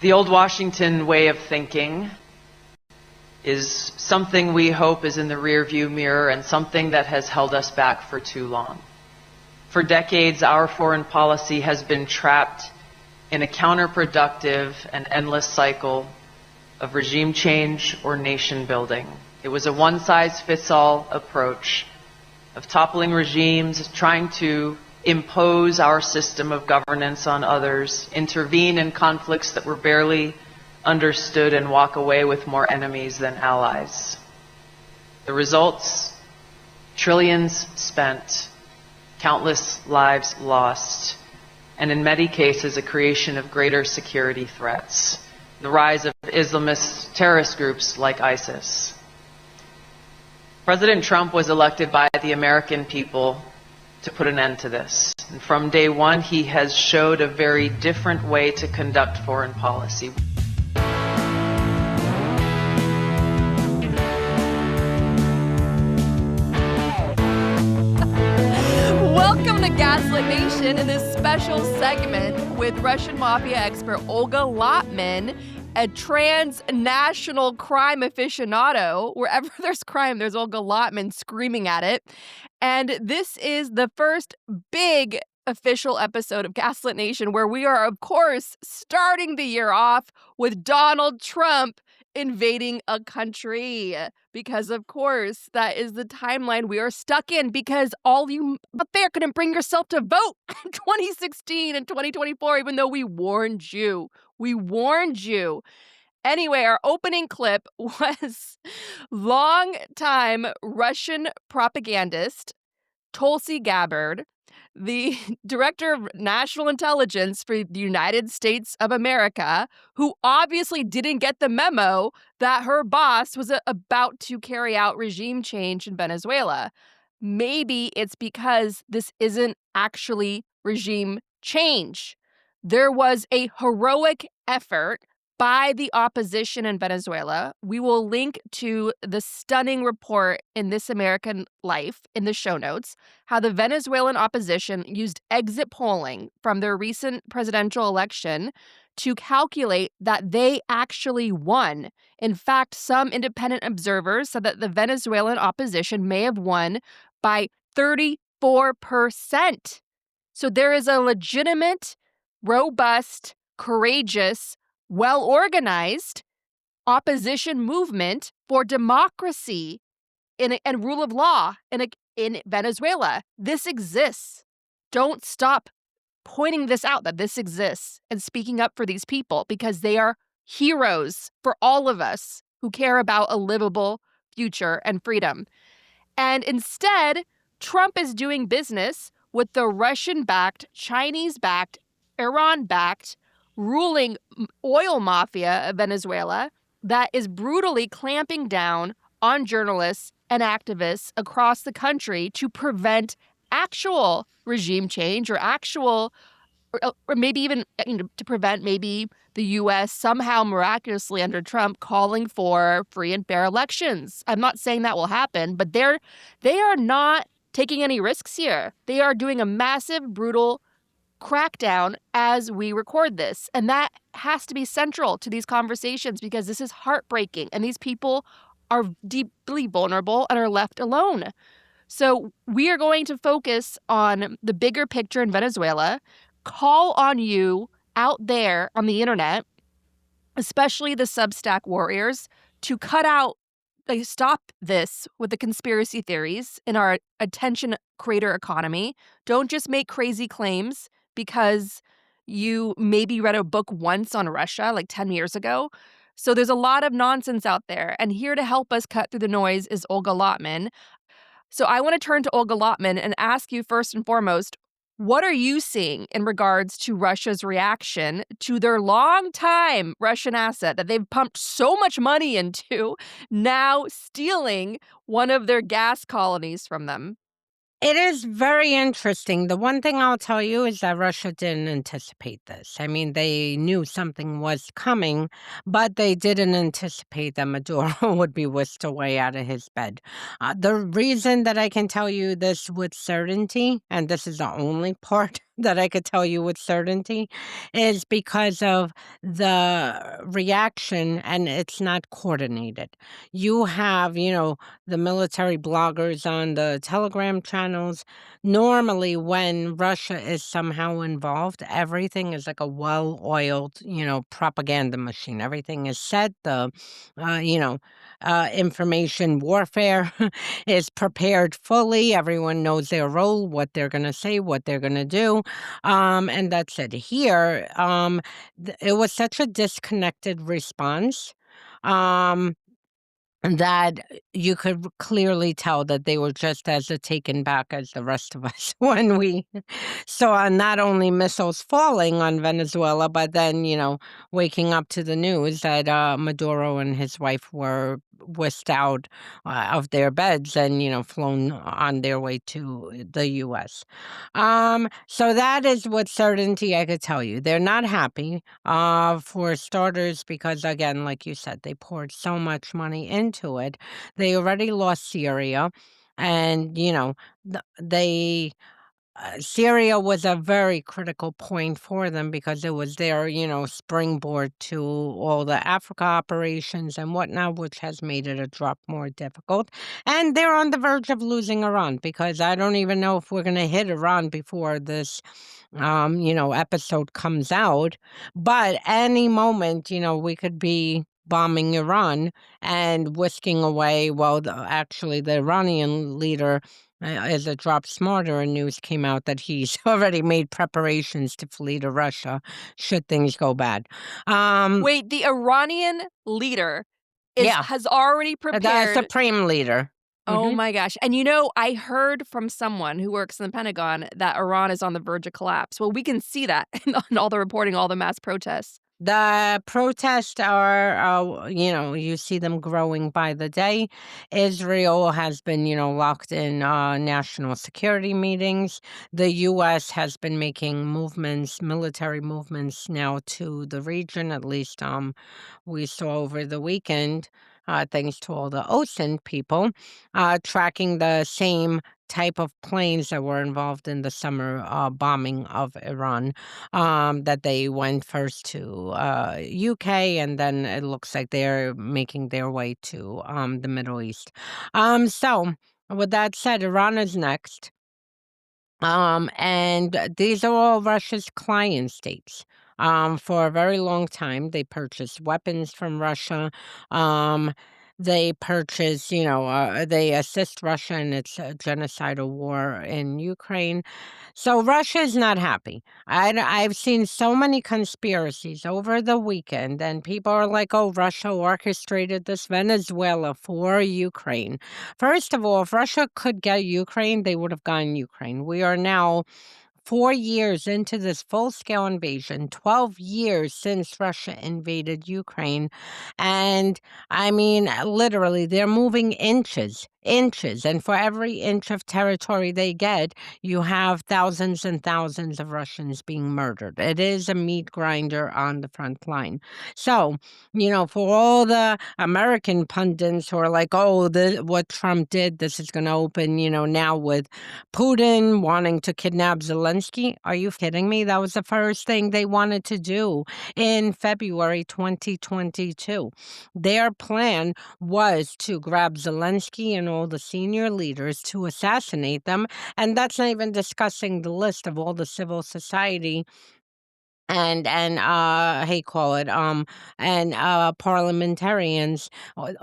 The old Washington way of thinking is something we hope is in the rearview mirror and something that has held us back for too long. For decades, our foreign policy has been trapped in a counterproductive and endless cycle of regime change or nation building. It was a one-size-fits-all approach of toppling regimes, trying to impose our system of governance on others, intervene in conflicts that were barely understood, and walk away with more enemies than allies. The results: trillions spent, countless lives lost, and in many cases, a creation of greater security threats. The rise of Islamist terrorist groups like ISIS. President Trump was elected by the American people to put an end to this. And from day one, he has showed a very different way to conduct foreign policy. Welcome to Gaslit Nation in this special segment with Russian mafia expert Olga Lautman, a transnational crime aficionado. Wherever there's crime, there's Olga Lautman screaming at it. And this is the first big official episode of Gaslit Nation where we are, of course, starting the year off with Donald Trump invading a country. Because, of course, that is the timeline we are stuck in, because all you up there couldn't bring yourself to vote in 2016 and 2024, even though we warned you. We warned you. Anyway, our opening clip was longtime Russian propagandist Tulsi Gabbard, the director of national intelligence for the United States of America, who obviously didn't get the memo that her boss was about to carry out regime change in Venezuela. Maybe it's because this isn't actually regime change. There was a heroic effort by the opposition in Venezuela. We will link to the stunning report in This American Life in the show notes, how the Venezuelan opposition used exit polling from their recent presidential election to calculate that they actually won. In fact, some independent observers said that the Venezuelan opposition may have won by 34%. So there is a legitimate, robust, courageous, well-organized opposition movement for democracy and rule of law in Venezuela. This exists. Don't stop pointing this out, that this exists, and speaking up for these people, because they are heroes for all of us who care about a livable future and freedom. And instead, Trump is doing business with the Russian-backed, Chinese-backed, Iran-backed, ruling oil mafia of Venezuela that is brutally clamping down on journalists and activists across the country to prevent actual regime change or maybe even to prevent maybe the U.S. somehow miraculously under Trump calling for free and fair elections. I'm not saying that will happen, but they are not taking any risks here. They are doing a massive, brutal crackdown as we record this. And that has to be central to these conversations, because this is heartbreaking and these people are deeply vulnerable and are left alone. So we are going to focus on the bigger picture in Venezuela, call on you out there on the internet, especially the Substack warriors, to stop this with the conspiracy theories in our attention creator economy. Don't just make crazy claims because you maybe read a book once on Russia like 10 years ago. So there's a lot of nonsense out there. And here to help us cut through the noise is Olga Lautman. So I want to turn to Olga Lautman and ask you first and foremost, what are you seeing in regards to Russia's reaction to their longtime Russian asset that they've pumped so much money into, now stealing one of their gas colonies from them? It is very interesting. The one thing I'll tell you is that Russia didn't anticipate this. I mean, they knew something was coming, but they didn't anticipate that Maduro would be whisked away out of his bed. The reason that I can tell you this with certainty, and this is the only part that I could tell you with certainty is because of the reaction, and it's not coordinated. You have, the military bloggers on the Telegram channels. Normally, when Russia is somehow involved, everything is like a well-oiled, propaganda machine. Everything is set. Information warfare is prepared fully. Everyone knows their role, what they're going to say, what they're going to do. And that's it. Here, it was such a disconnected response. Um, that you could clearly tell that they were just as taken back as the rest of us when we saw not only missiles falling on Venezuela, but then, waking up to the news that Maduro and his wife were whisked out of their beds and, flown on their way to the U.S. So that is with certainty I could tell you. They're not happy, for starters, because again, like you said, they poured so much money into it. They already lost Syria, and they Syria was a very critical point for them because it was their, springboard to all the Africa operations and whatnot, which has made it a drop more difficult. And they're on the verge of losing Iran because I don't even know if we're going to hit Iran before this, episode comes out. But any moment, we could be bombing Iran and whisking away. Well, actually, the Iranian leader as it dropped smarter, and news came out that he's already made preparations to flee to Russia should things go bad. Wait, the Iranian leader Yeah, has already the prepared. supreme leader. Oh Mhm. my gosh. And I heard from someone who works in the Pentagon that Iran is on the verge of collapse. Well, we can see that in all the reporting, all the mass protests. The protests are, you see them growing by the day. Israel has been, locked in national security meetings. The U.S. has been making movements, military movements now to the region, at least we saw over the weekend, thanks to all the OSINT people, tracking the same type of planes that were involved in the summer bombing of Iran, that they went first to UK, and then it looks like they're making their way to the Middle East. So, with that said, Iran is next. And these are all Russia's client states. For a very long time, they purchased weapons from Russia. Um, they purchase, they assist Russia in its genocidal war in Ukraine. So Russia is not happy. I've seen so many conspiracies over the weekend, and people are like, oh, Russia orchestrated this Venezuela for Ukraine. First of all, if Russia could get Ukraine, they would have gotten Ukraine. We are now 4 years into this full scale invasion, 12 years since Russia invaded Ukraine. And I mean, literally, they're moving inches, inches. And for every inch of territory they get, you have thousands and thousands of Russians being murdered. It is a meat grinder on the front line. So, for all the American pundits who are like, oh, what Trump did, this is going to open, now with Putin wanting to kidnap Zelensky. Are you kidding me? That was the first thing they wanted to do in February 2022. Their plan was to grab Zelensky and all the senior leaders to assassinate them. And that's not even discussing the list of all the civil society and how you call it, and parliamentarians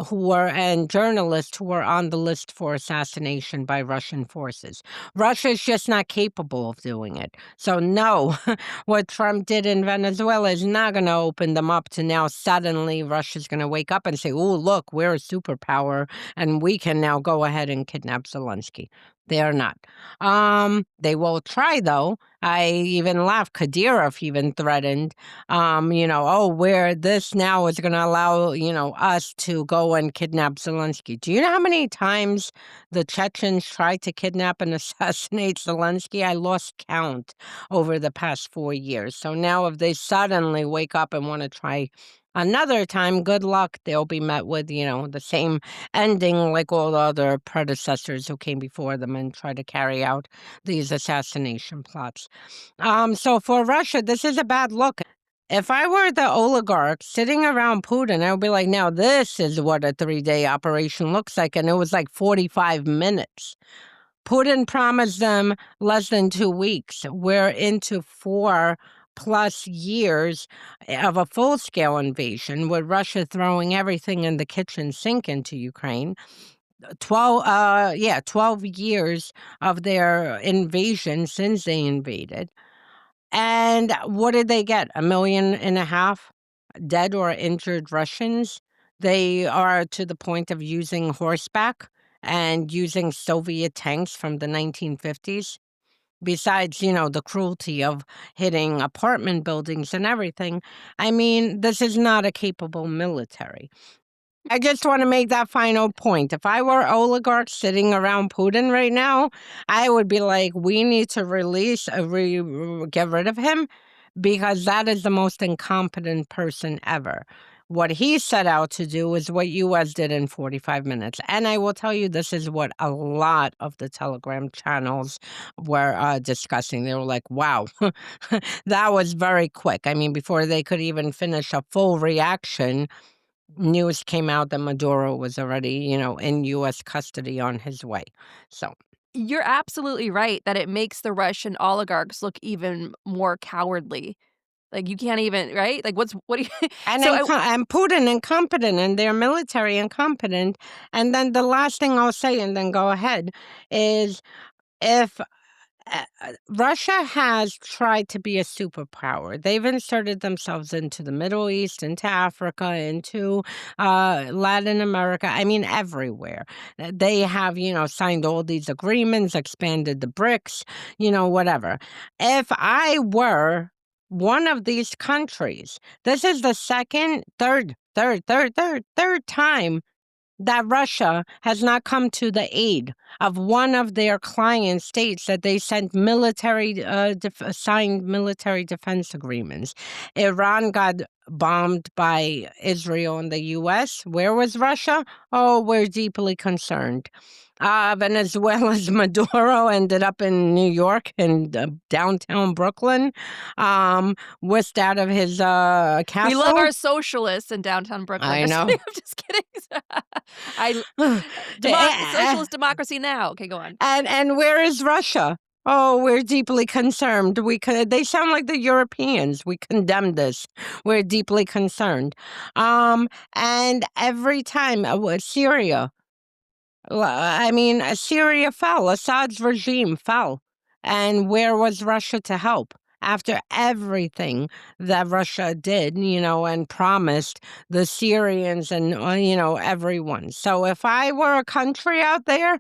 who were and journalists who were on the list for assassination by Russian forces. Russia is just not capable of doing it. So no, what Trump did in Venezuela is not going to open them up to now suddenly Russia's going to wake up and say, oh, look, we're a superpower and we can now go ahead and kidnap Zelensky. They are not. They will try though. I even laughed. Kadyrov even threatened, oh, where this now is going to allow, us to go and kidnap Zelensky. Do you know how many times the Chechens tried to kidnap and assassinate Zelensky? I lost count over the past 4 years. So now if they suddenly wake up and want to try Another time, good luck. They'll be met with, the same ending like all the other predecessors who came before them and tried to carry out these assassination plots. So for Russia, this is a bad look. If I were the oligarch sitting around Putin, I would be like, now this is what a 3-day operation looks like. And it was like 45 minutes. Putin promised them less than 2 weeks. We're into 4+ years of a full-scale invasion, with Russia throwing everything in the kitchen sink into Ukraine. 12 years of their invasion since they invaded. And what did they get? 1.5 million dead or injured Russians. They are to the point of using horseback and using Soviet tanks from the 1950s. Besides, the cruelty of hitting apartment buildings and everything. I mean, this is not a capable military. I just want to make that final point. If I were oligarchs sitting around Putin right now, I would be like, we need to get rid of him, because that is the most incompetent person ever. What he set out to do is what U.S. did in 45 minutes. And I will tell you, this is what a lot of the Telegram channels were discussing. They were like, wow, that was very quick. I mean, before they could even finish a full reaction, news came out that Maduro was already, in U.S. custody on his way. So You're absolutely right that it makes the Russian oligarchs look even more cowardly. Like, you can't even, right? Like, what do you And so and Putin incompetent, and their military incompetent. And then the last thing I'll say, and then go ahead, is if Russia has tried to be a superpower. They've inserted themselves into the Middle East, into Africa, into Latin America. I mean, everywhere. They have, signed all these agreements, expanded the BRICS, whatever. If I were one of these countries, this is the third time that Russia has not come to the aid of one of their client states that they sent signed military defense agreements. Iran got bombed by Israel and the U.S. Where was Russia? Oh, we're deeply concerned. Venezuela's Maduro ended up in New York and downtown Brooklyn, whisked out of his castle. we love our socialists in downtown Brooklyn. I know. I'm just kidding. Socialist democracy now. Okay, go on. And where is Russia? Oh, we're deeply concerned. They sound like the Europeans. We condemn this. We're deeply concerned. And every time Syria, Syria fell. Assad's regime fell. And where was Russia to help? After everything that Russia did, and promised the Syrians and, everyone. So if I were a country out there,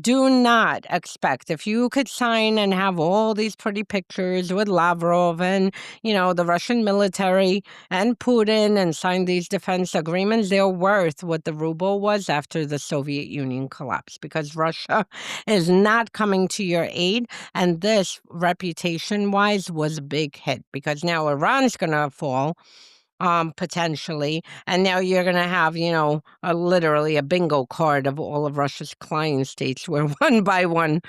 do not expect, if you could sign and have all these pretty pictures with Lavrov and, the Russian military and Putin, and sign these defense agreements, they're worth what the ruble was after the Soviet Union collapsed, because Russia is not coming to your aid. And this, reputation-wise, was a big hit, because now Iran's going to fall, potentially. And now you're going to have, literally a bingo card of all of Russia's client states, where one by one,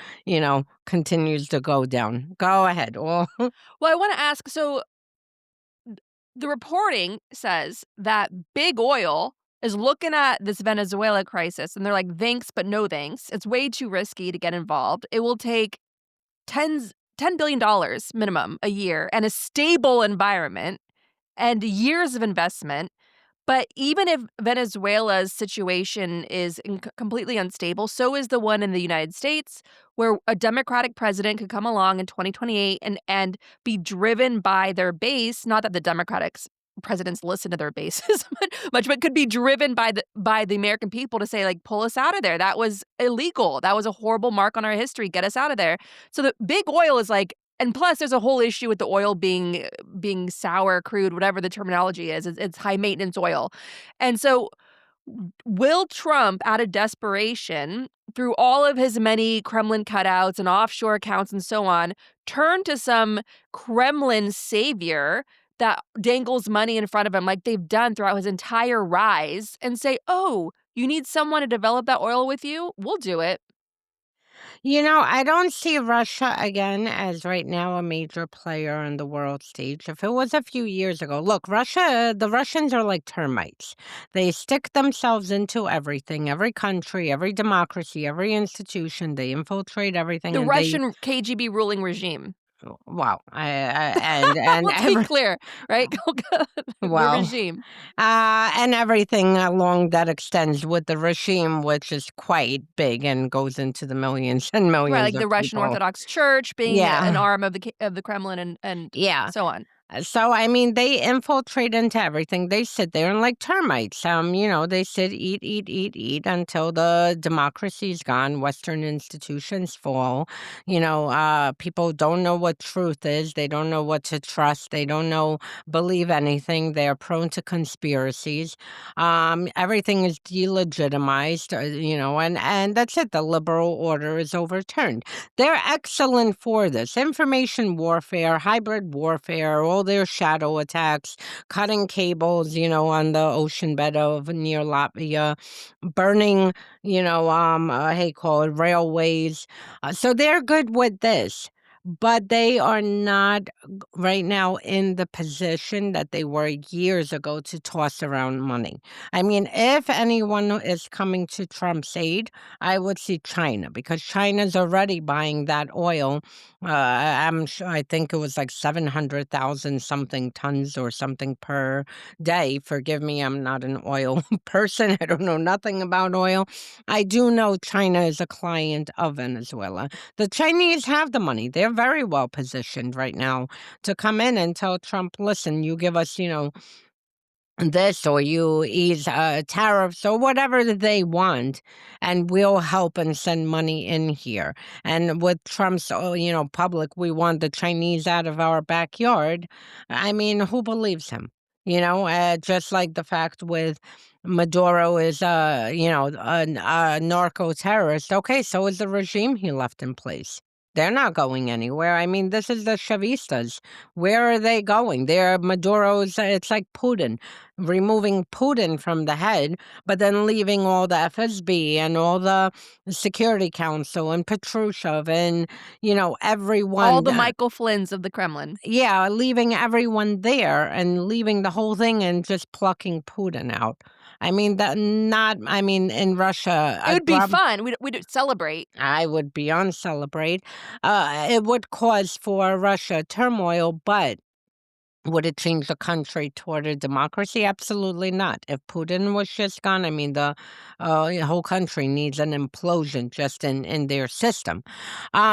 continues to go down. Go ahead. Well, I want to ask, so the reporting says that big oil is looking at this Venezuela crisis, and they're like, thanks, but no thanks. It's way too risky to get involved. It will take $10 billion minimum a year and a stable environment and years of investment. But even if Venezuela's situation is completely unstable, so is the one in the United States, where a Democratic president could come along in 2028 and be driven by their base. Not that the Democratic presidents listen to their bases much, but could be driven by the American people to say, like, pull us out of there. That was illegal. That was a horrible mark on our history. Get us out of there. So the big oil is like, and plus, there's a whole issue with the oil being sour, crude, whatever the terminology is. It's high maintenance oil. And so will Trump, out of desperation, through all of his many Kremlin cutouts and offshore accounts and so on, turn to some Kremlin savior that dangles money in front of him like they've done throughout his entire rise and say, oh, you need someone to develop that oil with you? We'll do it. I don't see Russia again as right now a major player on the world stage. If it was a few years ago, look, the Russians are like termites. They stick themselves into everything, every country, every democracy, every institution. They infiltrate everything, The and they Russian KGB ruling regime. wow, and Let's be clear, right? The well, regime. and everything along that extends with the regime, which is quite big and goes into the millions and Right, millions like of the Russian people. Orthodox Church being an Yeah, arm of the Kremlin and yeah. so on. So, I mean, they infiltrate into everything. They sit there and like termites. They sit, eat until the democracy's gone. Western institutions fall. People don't know what truth is. They don't know what to trust. They don't believe anything. They're prone to conspiracies. Everything is delegitimized, and that's it. The liberal order is overturned. They're excellent for this. Information warfare, hybrid warfare, all their shadow attacks, cutting cables, on the ocean bed of near Latvia, burning, hey, call it railways. So they're good with this. But they are not right now in the position that they were years ago to toss around money. I mean, if anyone is coming to Trump's aid, I would see China because China's already buying that oil. I'm sure, I think it was like 700,000 something tons or something per day. Forgive me, I'm not an oil person. I don't know nothing about oil. I do know China is a client of Venezuela. The Chinese have the money. They're very well positioned right now to come in and tell Trump, listen, you give us, this or you ease tariffs or whatever that they want, and we'll help and send money in here. And with Trump's, public, we want the Chinese out of our backyard. I mean, who believes him? Just like the fact with Maduro is, a narco terrorist. Okay, so is the regime he left in place. They're not going anywhere. I mean, this is the Chavistas. Where are they going? They're Maduro's, it's like Putin removing Putin from the head, but then leaving all the FSB and all the Security Council and Patrushev and, All everyone. the Michael Flynns of the Kremlin. Yeah, leaving everyone there and leaving the whole thing and just plucking Putin out. I mean, in Russia, It would be fun. We'd celebrate. I would beyond celebrate. It would cause for Russia turmoil, but would it change the country toward a democracy? Absolutely not. If Putin was just gone, I mean, the whole country needs an implosion just in their system.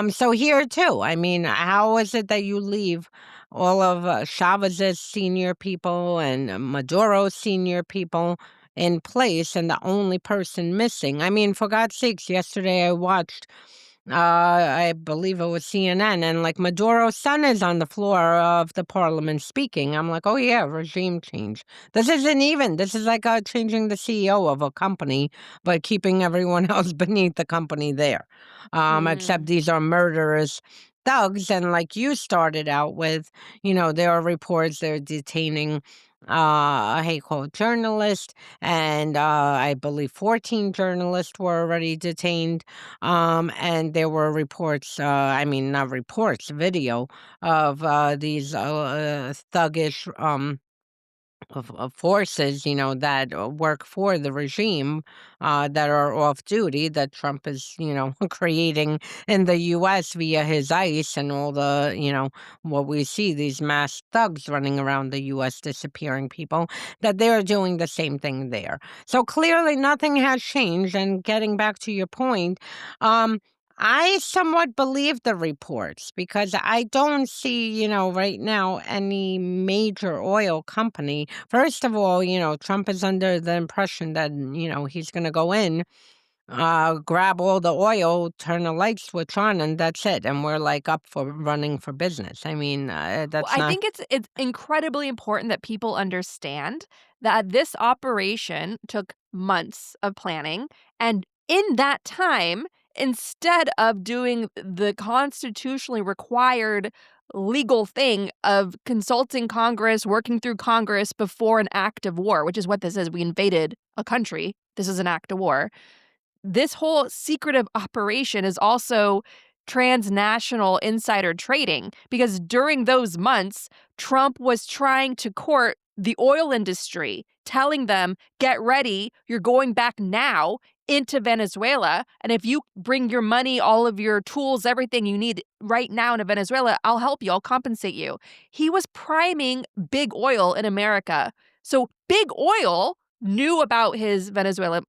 So here too, I mean, how is it that you leave all of Chavez's senior people and Maduro's senior people in place and the only person missing? I mean, for God's sakes, yesterday I watched I believe it was CNN, and like Maduro's son is on the floor of the parliament speaking. I'm like, oh yeah, regime change. This isn't even. This is like changing the CEO of a company, but keeping everyone else beneath the company there. Except these are murderous thugs, and like you started out with, there are reports they're detaining a hate called journalist, and I believe 14 journalists were already detained. And there were reports, not reports, video of these thuggish of forces, that work for the regime that are off duty that Trump is, creating in the U.S. via his ICE and all the, what we see, these mass thugs running around the U.S. disappearing people, that they're doing the same thing there. So clearly nothing has changed. And getting back to your point, I somewhat believe the reports because I don't see, right now any major oil company. First of all, Trump is under the impression that, he's going to go in, grab all the oil, turn the light switch on, and that's it. And we're like up for running for business. I mean, Well, that's I not. think it's incredibly important that people understand that this operation took months of planning, and in that time, instead of doing the constitutionally required legal thing of consulting Congress, working through Congress before an act of war, which is what this is. We invaded a country. This is an act of war. This whole secretive operation is also transnational insider trading, because during those months, Trump was trying to court the oil industry, telling them, get ready, you're going back now into Venezuela. And if you bring your money, all of your tools, everything you need right now into Venezuela, I'll help you, I'll compensate you. He was priming big oil in America. So big oil knew about his Venezuelan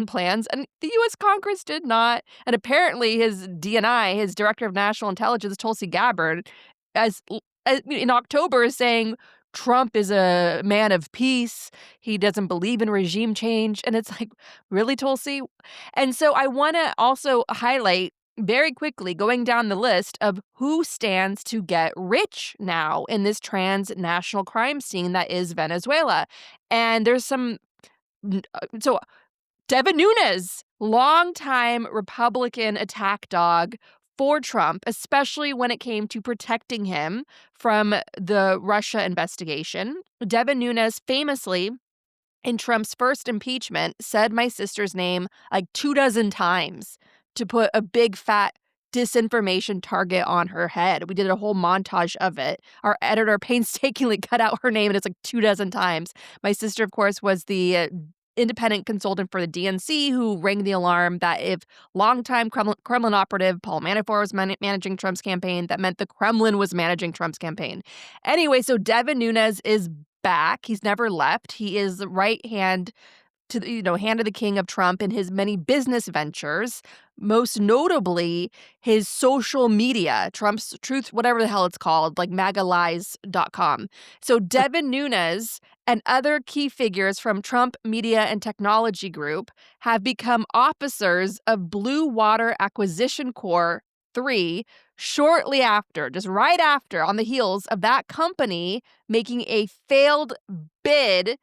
plans, and the U.S. Congress did not. And apparently his DNI, his Director of National Intelligence, Tulsi Gabbard, as in October is saying Trump is a man of peace. He doesn't believe in regime change. And it's like, really, Tulsi? And so I want to also highlight very quickly, going down the list of who stands to get rich now in this transnational crime scene that is Venezuela. And there's some, so Devin Nunes, longtime Republican attack dog for Trump, especially when it came to protecting him from the Russia investigation. Devin Nunes famously, in Trump's first impeachment, said my sister's name like 24 times to put a big fat disinformation target on her head. We did a whole montage of it. Our editor painstakingly cut out her name, and it's like 24 times. My sister, of course, was the independent consultant for the DNC who rang the alarm that if longtime Kremlin operative Paul Manafort was managing Trump's campaign, that meant the Kremlin was managing Trump's campaign. Anyway, so Devin Nunes is back. He's never left. He is the right hand to the, hand of the king of Trump in his many business ventures, most notably his social media, Trump's Truth, whatever the hell it's called, like magalies.com. So Devin Nunes and other key figures from Trump Media and Technology Group have become officers of Blue Water Acquisition Corp. 3 shortly after, just right after, on the heels of that company making a failed bid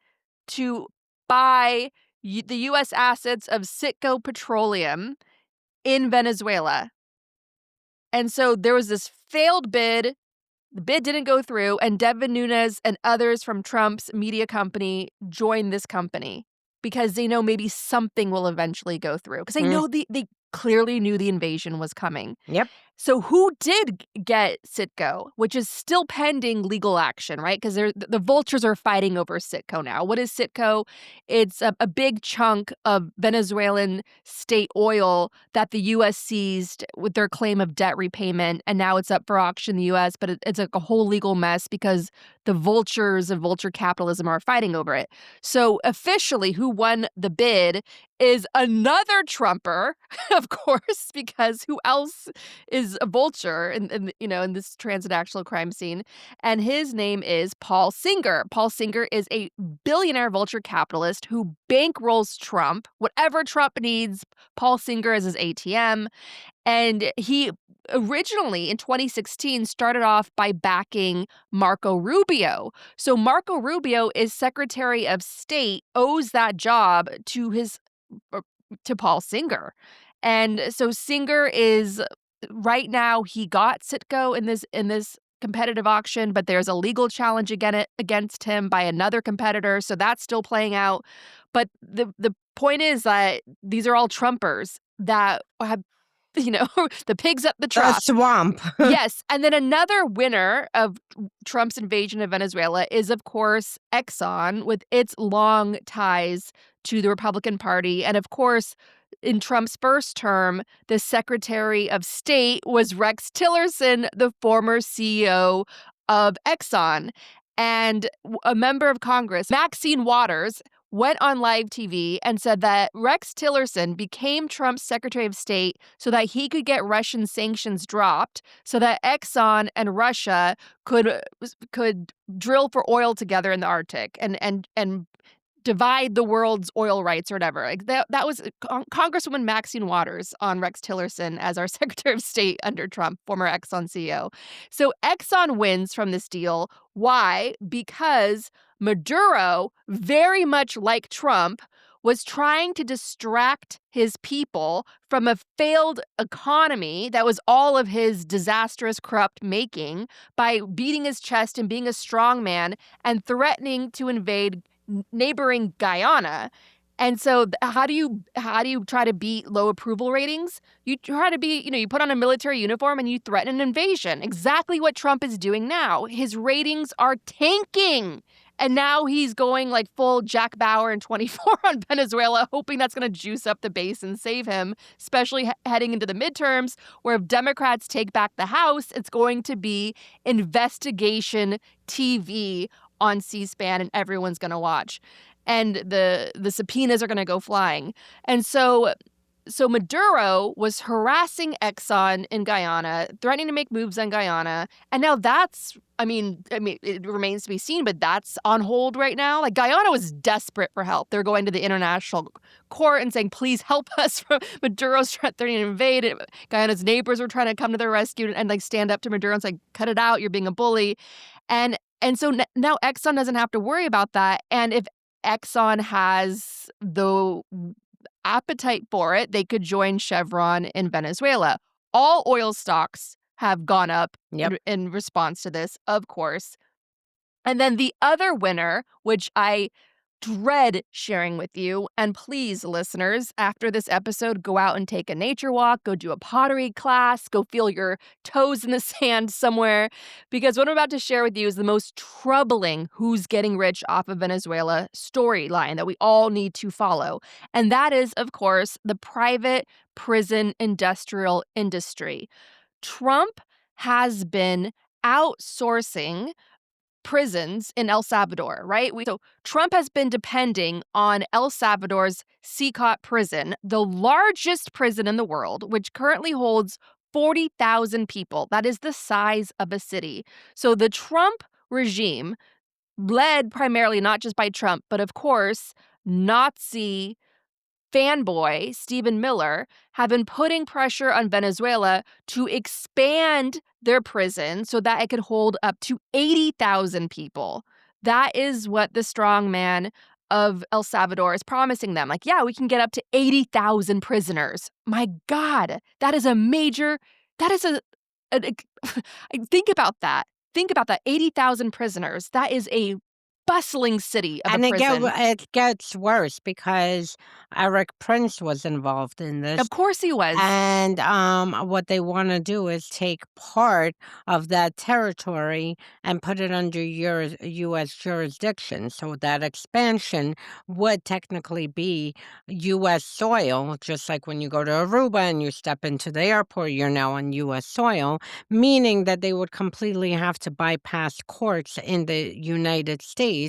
to buy the U.S. assets of Citgo Petroleum in Venezuela. And so there was this failed bid. The bid didn't go through, and Devin Nunes and others from Trump's media company joined this company because they know maybe something will eventually go through, because they know they clearly knew the invasion was coming. Yep. So who did get Citgo, which is still pending legal action, right? Because the vultures are fighting over Citgo now. What is Citgo? It's a big chunk of Venezuelan state oil that the U.S. seized with their claim of debt repayment, and now it's up for auction in the U.S., but it's like a whole legal mess because the vultures of vulture capitalism are fighting over it. So officially, who won the bid is another Trumper, of course, because who else is a vulture in this transnational crime scene? And his name is Paul Singer. Paul Singer is a billionaire vulture capitalist who bankrolls Trump. Whatever Trump needs, Paul Singer is his ATM. And he originally, in 2016, started off by backing Marco Rubio. So Marco Rubio is Secretary of State, owes that job to Paul Singer. And so Singer is, right now, he got Citgo in this competitive auction, but there's a legal challenge against him by another competitor, so that's still playing out. But the point is that these are all Trumpers that have, the pigs up the trough. A swamp. Yes. And then another winner of Trump's invasion of Venezuela is, of course, Exxon, with its long ties to the Republican Party. And of course, in Trump's first term, the Secretary of State was Rex Tillerson, the former CEO of Exxon. And a member of Congress, Maxine Waters, went on live TV and said that Rex Tillerson became Trump's Secretary of State so that he could get Russian sanctions dropped, so that Exxon and Russia could drill for oil together in the Arctic and divide the world's oil rights or whatever. Like that was Congresswoman Maxine Waters on Rex Tillerson as our Secretary of State under Trump, former Exxon CEO. So Exxon wins from this deal. Why? Because Maduro, very much like Trump, was trying to distract his people from a failed economy that was all of his disastrous, corrupt making by beating his chest and being a strong man and threatening to invade neighboring Guyana. And so how do you try to beat low approval ratings? You try to be, you put on a military uniform and you threaten an invasion. Exactly what Trump is doing now. His ratings are tanking. And now he's going like full Jack Bauer in 24 on Venezuela, hoping that's going to juice up the base and save him, especially heading into the midterms, where if Democrats take back the House, it's going to be investigation TV on C-SPAN and everyone's going to watch. And the subpoenas are going to go flying. And so Maduro was harassing Exxon in Guyana, threatening to make moves on Guyana. And now that's, I mean, it remains to be seen, but that's on hold right now. Like, Guyana was desperate for help. They're going to the international court and saying, please help us. Maduro's threatening to invade. Guyana's neighbors were trying to come to their rescue and like stand up to Maduro and say, cut it out. You're being a bully. And so now Exxon doesn't have to worry about that. And if Exxon has the appetite for it, they could join Chevron in Venezuela. All oil stocks have gone up in response to this, of course. And then the other winner, which I dread sharing with you, and please, listeners, after this episode, go out and take a nature walk, go do a pottery class, go feel your toes in the sand somewhere, because what I'm about to share with you is the most troubling who's getting rich off of Venezuela storyline that we all need to follow. And that is, of course, the private prison industrial industry. Trump has been outsourcing prisons in El Salvador, right? So Trump has been depending on El Salvador's Citgo prison, the largest prison in the world, which currently holds 40,000 people. That is the size of a city. So the Trump regime, led primarily not just by Trump, but of course, Nazi fanboy Stephen Miller, have been putting pressure on Venezuela to expand their prison so that it could hold up to 80,000 people. That is what the strongman of El Salvador is promising them. Like, yeah, we can get up to 80,000 prisoners. My God, that is a major, that is think about that. Think about that, 80,000 prisoners. That is a bustling city of a prison. And it gets worse because Eric Prince was involved in this. Of course he was. And what they want to do is take part of that territory and put it under U.S. jurisdiction. So that expansion would technically be U.S. soil, just like when you go to Aruba and you step into the airport, you're now on U.S. soil, meaning that they would completely have to bypass courts in the United States.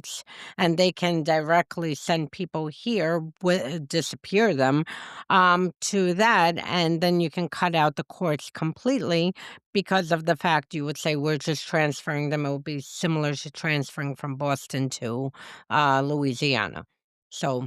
And they can directly send people here, disappear them to that, and then you can cut out the courts completely because of the fact you would say we're just transferring them. It would be similar to transferring from Boston to Louisiana. So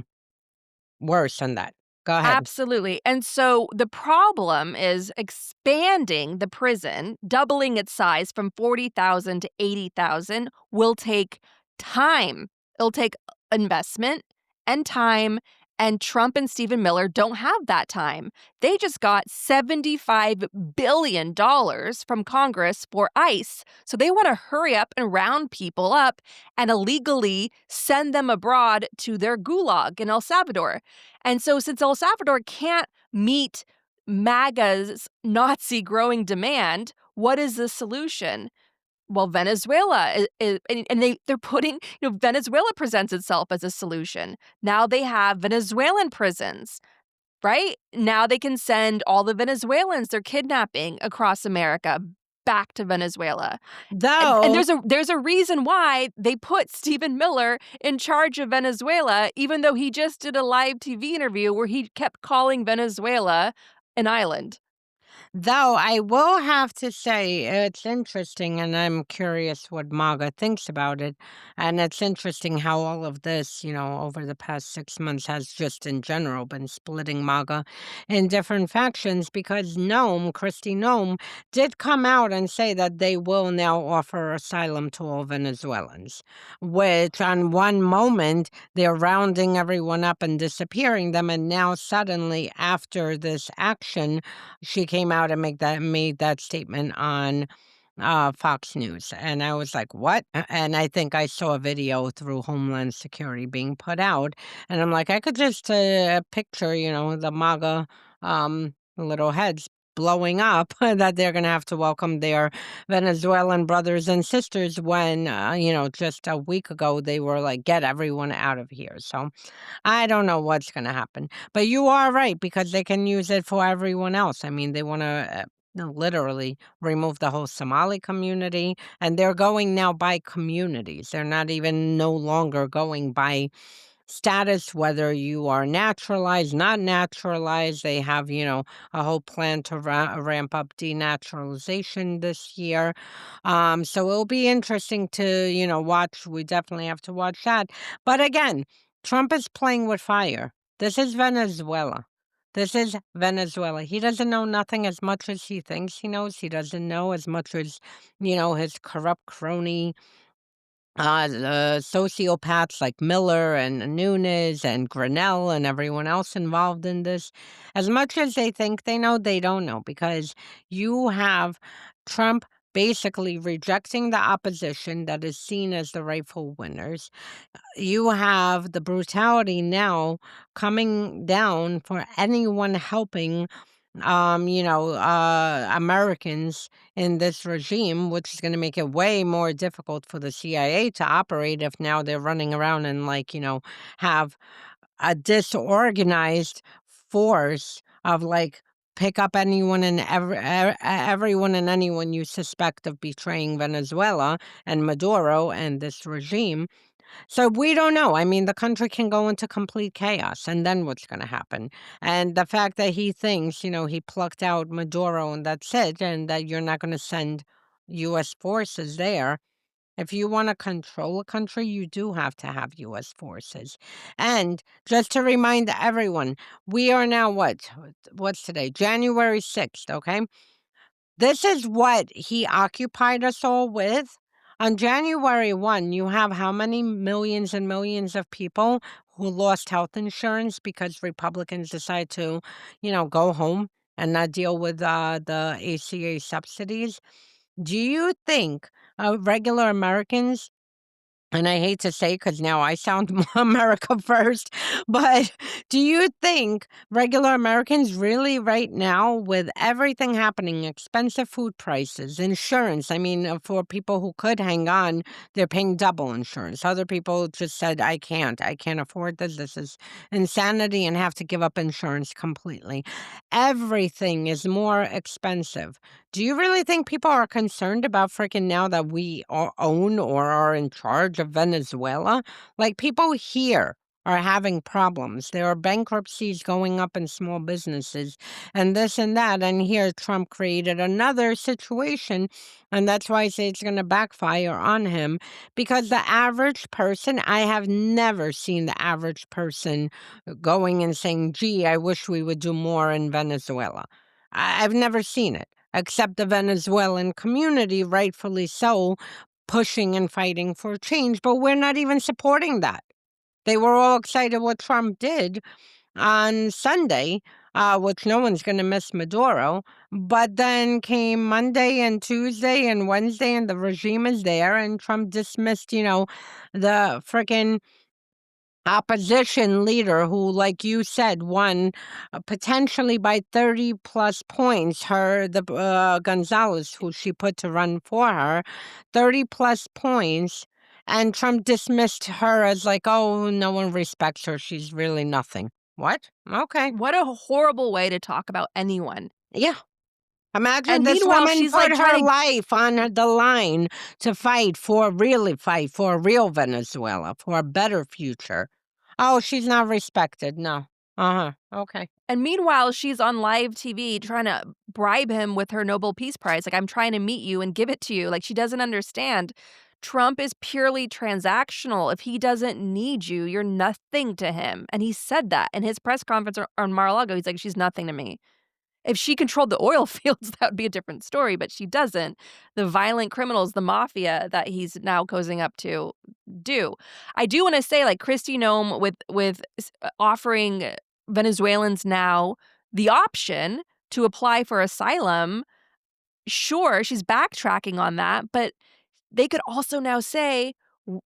worse than that. Go ahead. Absolutely. And so the problem is expanding the prison, doubling its size from 40,000 to 80,000 will take time. It'll take investment and time, and Trump and Stephen Miller don't have that time. They just got $75 billion from Congress for ICE. So they want to hurry up and round people up and illegally send them abroad to their gulag in El Salvador. And so since El Salvador can't meet MAGA's Nazi growing demand, what is the solution? Well, Venezuela is and they're putting, Venezuela presents itself as a solution. Now they have Venezuelan prisons, right? Now they can send all the Venezuelans they're kidnapping across America back to Venezuela. And there's a reason why they put Stephen Miller in charge of Venezuela, even though he just did a live TV interview where he kept calling Venezuela an island. Though I will have to say it's interesting, and I'm curious what MAGA thinks about it. And it's interesting how all of this, over the past 6 months has just in general been splitting MAGA in different factions because Christy Nome, did come out and say that they will now offer asylum to all Venezuelans, which on one moment they're rounding everyone up and disappearing them. And now suddenly after this action, she came out and made that statement on Fox News. And I was like, what? And I think I saw a video through Homeland Security being put out. And I'm like, I could just picture, the MAGA little heads blowing up that they're going to have to welcome their Venezuelan brothers and sisters when, just a week ago, they were like, get everyone out of here. So I don't know what's going to happen. But you are right, because they can use it for everyone else. I mean, they want to literally remove the whole Somali community, and they're going now by communities. They're not even no longer going by status, whether you are naturalized, not naturalized. They have, a whole plan to ramp up denaturalization this year. So it'll be interesting to, watch. We definitely have to watch that. But again, Trump is playing with fire. This is Venezuela. This is Venezuela. He doesn't know nothing as much as he thinks he knows. He doesn't know as much as, his corrupt crony the sociopaths like Miller and Nunes and Grinnell and everyone else involved in this. As much as they think they know, they don't know, because you have Trump basically rejecting the opposition that is seen as the rightful winners. You have the brutality now coming down for anyone helping Americans in this regime, which is going to make it way more difficult for the CIA to operate if now they're running around and have a disorganized force of pick up anyone and everyone and anyone you suspect of betraying Venezuela and Maduro and this regime. So we don't know. I mean, the country can go into complete chaos, and then what's going to happen? And the fact that he thinks, he plucked out Maduro and that's it, and that you're not going to send U.S. forces there. If you want to control a country, you do have to have U.S. forces. And just to remind everyone, we are now what's today? January 6th, okay? This is what he occupied us all with. On January 1, you have how many millions and millions of people who lost health insurance because Republicans decide to, go home and not deal with the ACA subsidies? Do you think regular Americans, and I hate to say, because now I sound America first, but do you think regular Americans really right now, with everything happening, expensive food prices, insurance, I mean, for people who could hang on, they're paying double insurance. Other people just said, I can't afford this. This is insanity, and have to give up insurance completely. Everything is more expensive. Do you really think people are concerned about freaking now that we own or are in charge of Venezuela? Like, people here are having problems. There are bankruptcies going up in small businesses and this and that. And here Trump created another situation. And that's why I say it's going to backfire on him, because the average person, I have never seen the average person going and saying, gee, I wish we would do more in Venezuela. I've never seen it, except the Venezuelan community, rightfully so, pushing and fighting for change. But we're not even supporting that. They were all excited what Trump did on Sunday, which no one's going to miss Maduro. But then came Monday and Tuesday and Wednesday, and the regime is there, and Trump dismissed, the freaking opposition leader who, like you said, won potentially by 30 plus points. Gonzalez, who she put to run for her, 30 plus points. And Trump dismissed her as oh, no one respects her. She's really nothing. What? Okay. What a horrible way to talk about anyone. Yeah. Imagine And this meanwhile, woman she's put her trying to life on the line to fight for a real Venezuela, for a better future. Oh, she's not respected. No. Okay. And meanwhile, she's on live TV trying to bribe him with her Nobel Peace Prize. Like, I'm trying to meet you and give it to you. Like, she doesn't understand. Trump is purely transactional. If he doesn't need you, you're nothing to him. And he said that in his press conference on Mar-a-Lago. He's like, she's nothing to me. If she controlled the oil fields, that would be a different story, but she doesn't. The violent criminals, the mafia that he's now cozying up to do. I do want to say, like, Kristi Noem with offering Venezuelans now the option to apply for asylum. Sure, she's backtracking on that, but they could also now say,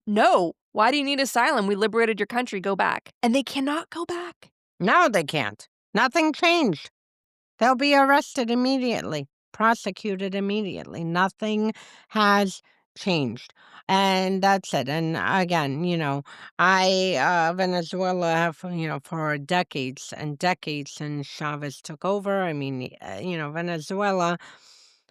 no, why do you need asylum? We liberated your country, go back. And they cannot go back. No, they can't. Nothing changed. They'll be arrested immediately, prosecuted immediately. Nothing has changed. And that's it. And again, Venezuela, for decades and decades since Chavez took over. I mean, Venezuela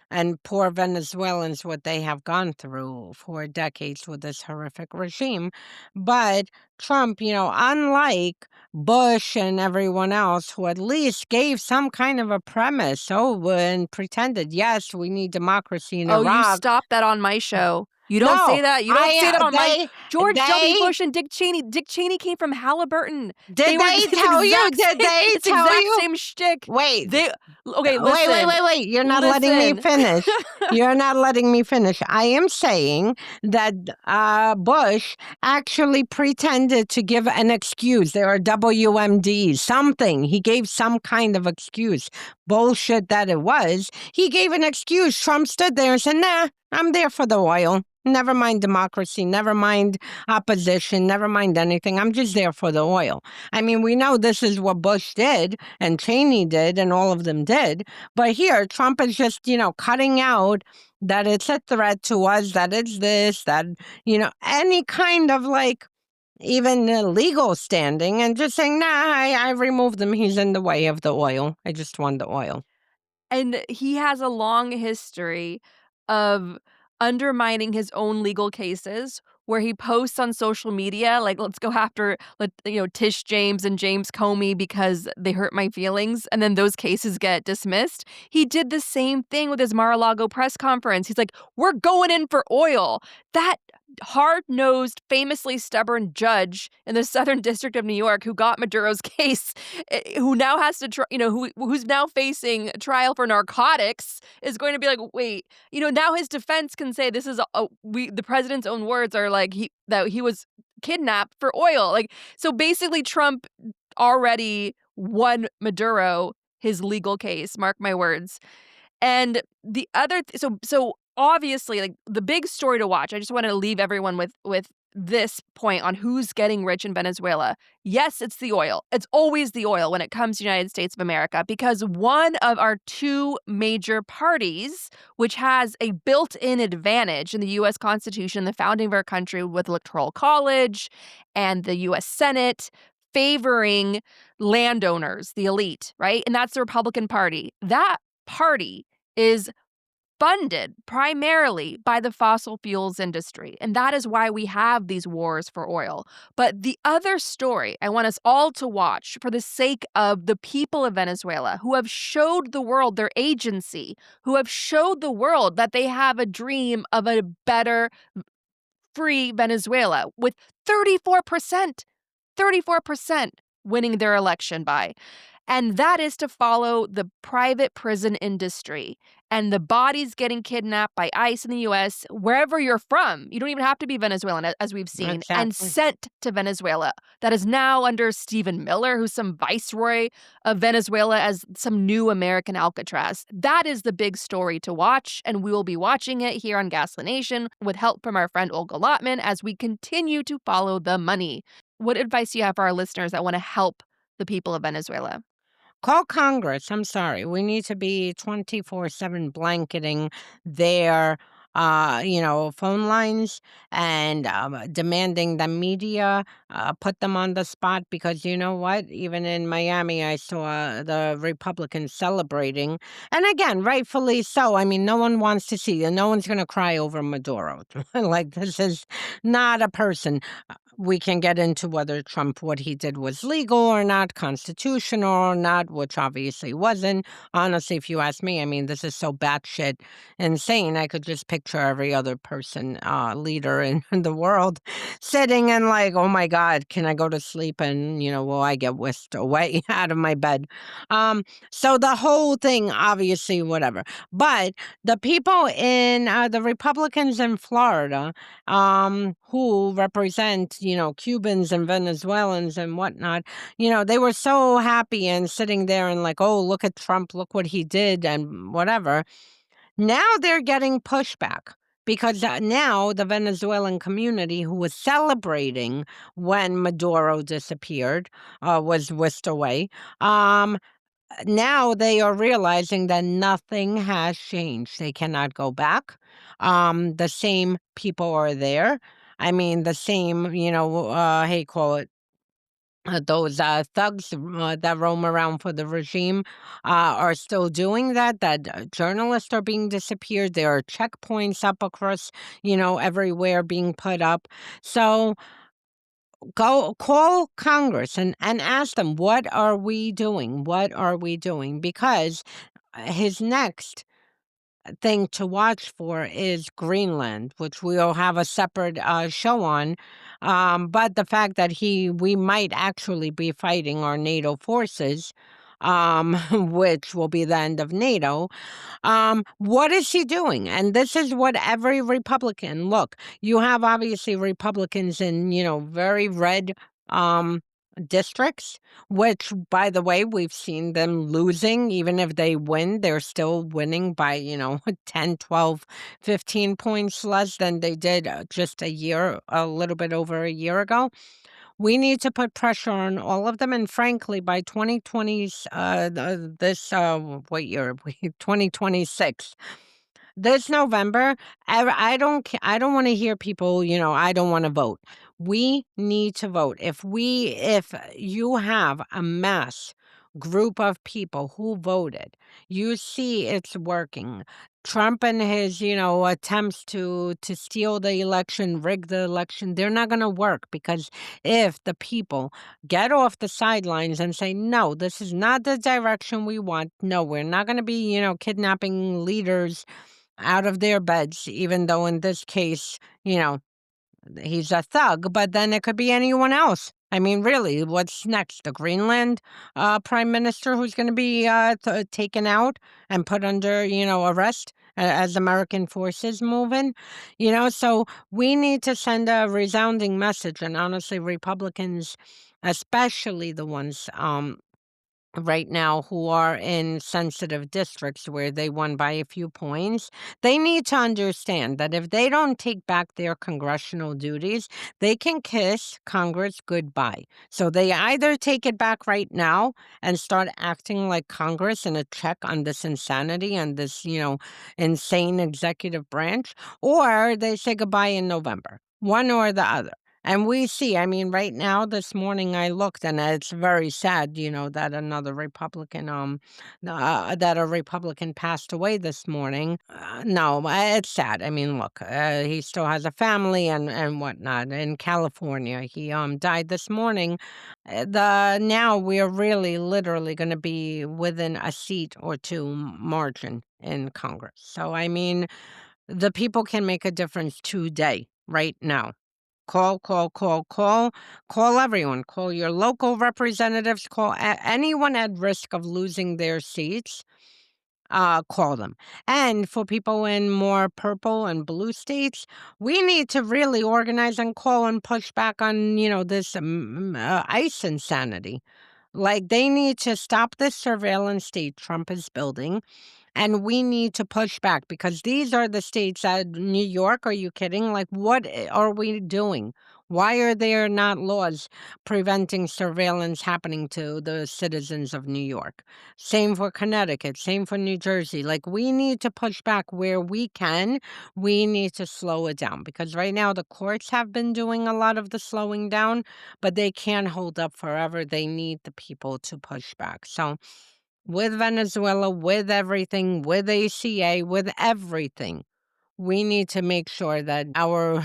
and poor Venezuelans, what they have gone through for decades with this horrific regime. But Trump, unlike Bush and everyone else who at least gave some kind of a premise, and pretended, yes, we need democracy in Oh, you Iraq. stop that on my show. You don't No, say that. You don't say that on my George W. they- Bush and Dick Cheney. Dick Cheney came from Halliburton. Did they it's tell you? exact Did same- they it's tell exact you? same shtick. Wait. Okay, listen. Wait. You're not letting me finish. You're not letting me finish. I am saying that Bush actually pretended to give an excuse. There are WMDs, something. He gave some kind of excuse. Bullshit that it was. He gave an excuse. Trump stood there and said, nah, I'm there for the oil. Never mind democracy, never mind opposition, never mind anything. I'm just there for the oil. I mean, we know this is what Bush did and Cheney did and all of them did. But here, Trump is just, cutting out that it's a threat to us, that it's this, that, any kind of even legal standing and just saying, nah, I removed him. He's in the way of the oil. I just want the oil. And he has a long history of undermining his own legal cases where he posts on social media, like, let's go after, Tish James and James Comey because they hurt my feelings. And then those cases get dismissed. He did the same thing with his Mar-a-Lago press conference. He's like, we're going in for oil. That hard-nosed, famously stubborn judge in the Southern District of New York who got Maduro's case, who now has to, who's now facing trial for narcotics, is going to be like, wait, now his defense can say this is the president's own words are like that he was kidnapped for oil. Like, so basically, Trump already won Maduro his legal case. Mark my words. And the other, so obviously, like, the big story to watch, I just want to leave everyone with this point on who's getting rich in Venezuela. Yes, it's the oil. It's always the oil when it comes to the United States of America, because one of our two major parties, which has a built-in advantage in the U.S. Constitution, the founding of our country with Electoral College and the U.S. Senate, favoring landowners, the elite, right? And that's the Republican Party. That party is funded primarily by the fossil fuels industry. And that is why we have these wars for oil. But the other story I want us all to watch for the sake of the people of Venezuela who have showed the world their agency, who have showed the world that they have a dream of a better, free Venezuela with 34% winning their election by. And that is to follow the private prison industry and the bodies getting kidnapped by ICE in the U.S., wherever you're from. You don't even have to be Venezuelan, as we've seen, Exactly. and sent to Venezuela. That is now under Stephen Miller, who's some viceroy of Venezuela, as some new American Alcatraz. That is the big story to watch, and we will be watching it here on Gaslit Nation with help from our friend Olga Lautman as we continue to follow the money. What advice do you have for our listeners that want to help the people of Venezuela? Call Congress. I'm sorry. We need to be 24/7 blanketing their, phone lines and demanding the media put them on the spot, because you know what? Even in Miami, I saw the Republicans celebrating. And again, rightfully so. I mean, no one wants to see you. No one's going to cry over Maduro. Like, this is not a person. We can get into whether Trump, what he did was legal or not, constitutional or not, which obviously wasn't. Honestly, if you ask me, I mean, this is so batshit insane. I could just picture every other person, leader in the world sitting and like, oh my God, can I go to sleep? And, will I get whisked away out of my bed? So the whole thing, obviously, whatever. But the people in the Republicans in Florida, who represent, Cubans and Venezuelans and whatnot, they were so happy and sitting there and like, oh, look at Trump, look what he did and whatever. Now they're getting pushback because now the Venezuelan community who was celebrating when Maduro disappeared, was whisked away. Um, Now they are realizing that nothing has changed. They cannot go back. The same people are there. I mean, the same, how you call it, those thugs that roam around for the regime are still doing that. That journalists are being disappeared. There are checkpoints up across, everywhere being put up. So go call Congress and ask them, what are we doing? What are we doing? Because his next thing to watch for is Greenland, which we'll have a separate show on. But the fact that we might actually be fighting our NATO forces, which will be the end of NATO. What is he doing? And this is what every Republican, look, you have obviously Republicans in, very red um districts, which by the way, we've seen them losing. Even if they win, they're still winning by, 10, 12, 15 points less than they did just a little bit over a year ago. We need to put pressure on all of them, and frankly, by 2020, this what year? 2026. This November, I don't want to hear people, I don't want to vote. We need to vote. If you have a mass group of people who voted, you see it's working. Trump and his, attempts to steal the election, rig the election, they're not going to work because if the people get off the sidelines and say, no, this is not the direction we want. No, we're not going to be, kidnapping leaders out of their beds, even though in this case, he's a thug, but then it could be anyone else. I mean, really, what's next? The Greenland prime minister who's going to be taken out and put under, arrest as American forces move in? So we need to send a resounding message. And honestly, Republicans, especially the ones right now who are in sensitive districts where they won by a few points, they need to understand that if they don't take back their congressional duties, they can kiss Congress goodbye. So they either take it back right now and start acting like Congress and a check on this insanity and this, insane executive branch, or they say goodbye in November, one or the other. And we see, I mean, right now, this morning I looked and it's very sad, that another Republican, that a Republican passed away this morning. No, it's sad. I mean, look, he still has a family and whatnot in California. He died this morning. Now we're really literally going to be within a seat or two margin in Congress. So, I mean, the people can make a difference today, right now. Call, call, call, call, call everyone. Call your local representatives. Call anyone at risk of losing their seats. Call them. And for people in more purple and blue states, we need to really organize and call and push back on, this ICE insanity. Like they need to stop this surveillance state Trump is building. And we need to push back because these are the states that New York, are you kidding? Like, what are we doing? Why are there not laws preventing surveillance happening to the citizens of New York? Same for Connecticut, same for New Jersey. Like, we need to push back where we can. We need to slow it down because right now the courts have been doing a lot of the slowing down, but they can't hold up forever. They need the people to push back. So, with Venezuela, with everything, with ACA, with everything. we need to make sure that our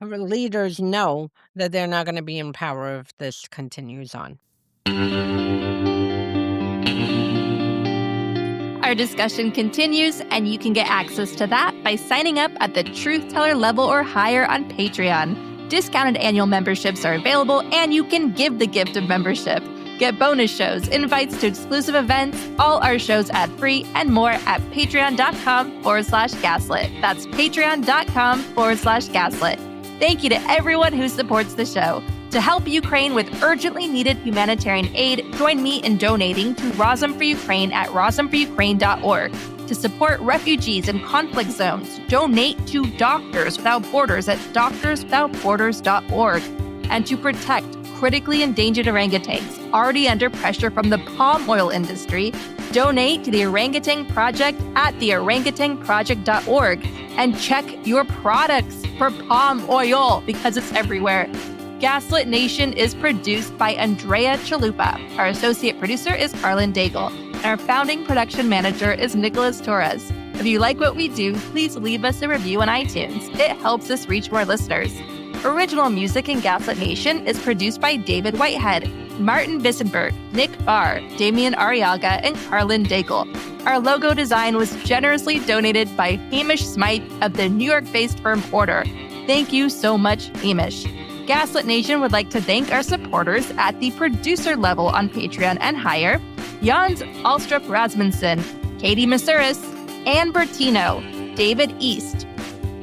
leaders know that they're not going to be in power if this continues on. Our discussion continues, and you can get access to that by signing up at the Truth Teller level or higher on Patreon. Discounted annual memberships are available, and you can give the gift of membership. Get bonus shows, invites to exclusive events, all our shows ad-free, and more at patreon.com/gaslit. That's patreon.com/gaslit. Thank you to everyone who supports the show. To help Ukraine with urgently needed humanitarian aid, join me in donating to Razom for Ukraine at razomforukraine.org. To support refugees in conflict zones, donate to Doctors Without Borders at doctorswithoutborders.org. And to protect critically endangered orangutans already under pressure from the palm oil industry, donate to the Orangutan Project at theorangutanproject.org. And check your products for palm oil because it's everywhere. Gaslit Nation is produced by Andrea Chalupa. Our associate producer is Carlin Daigle. Our founding production manager is Nicholas Torres. If you like what we do, please leave us a review on iTunes. It helps us reach more listeners. Original music in Gaslit Nation is produced by David Whitehead, Martin Vissenberg, Nick Barr, Damian Arriaga, and Carlin Daigle. Our logo design was generously donated by Hamish Smythe of the New York-based firm Order. Thank you so much, Hamish. Gaslit Nation would like to thank our supporters at the producer level on Patreon and higher: Jans Alstrup Rasmussen, Katie Masuris, Ann Bertino, David East,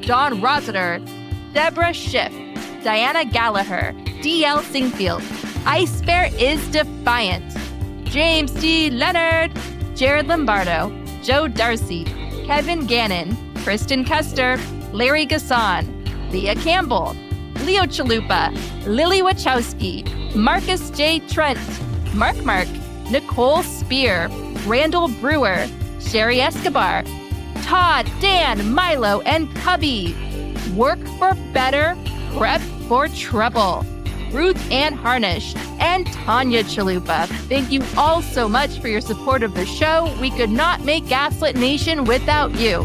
Don Rossiter, Deborah Schiff, Diana Gallagher, D.L. Singfield, Ice Bear is Defiant, James D. Leonard, Jared Lombardo, Joe Darcy, Kevin Gannon, Kristen Custer, Larry Gasson, Leah Campbell, Leo Chalupa, Lily Wachowski, Marcus J. Trent, Mark, Nicole Spear, Randall Brewer, Sherry Escobar, Todd, Dan, Milo, and Cubby. Work for better, prep for trouble. Ruth Ann Harnish, and Tanya Chalupa. Thank you all so much for your support of the show. We could not make Gaslit Nation without you.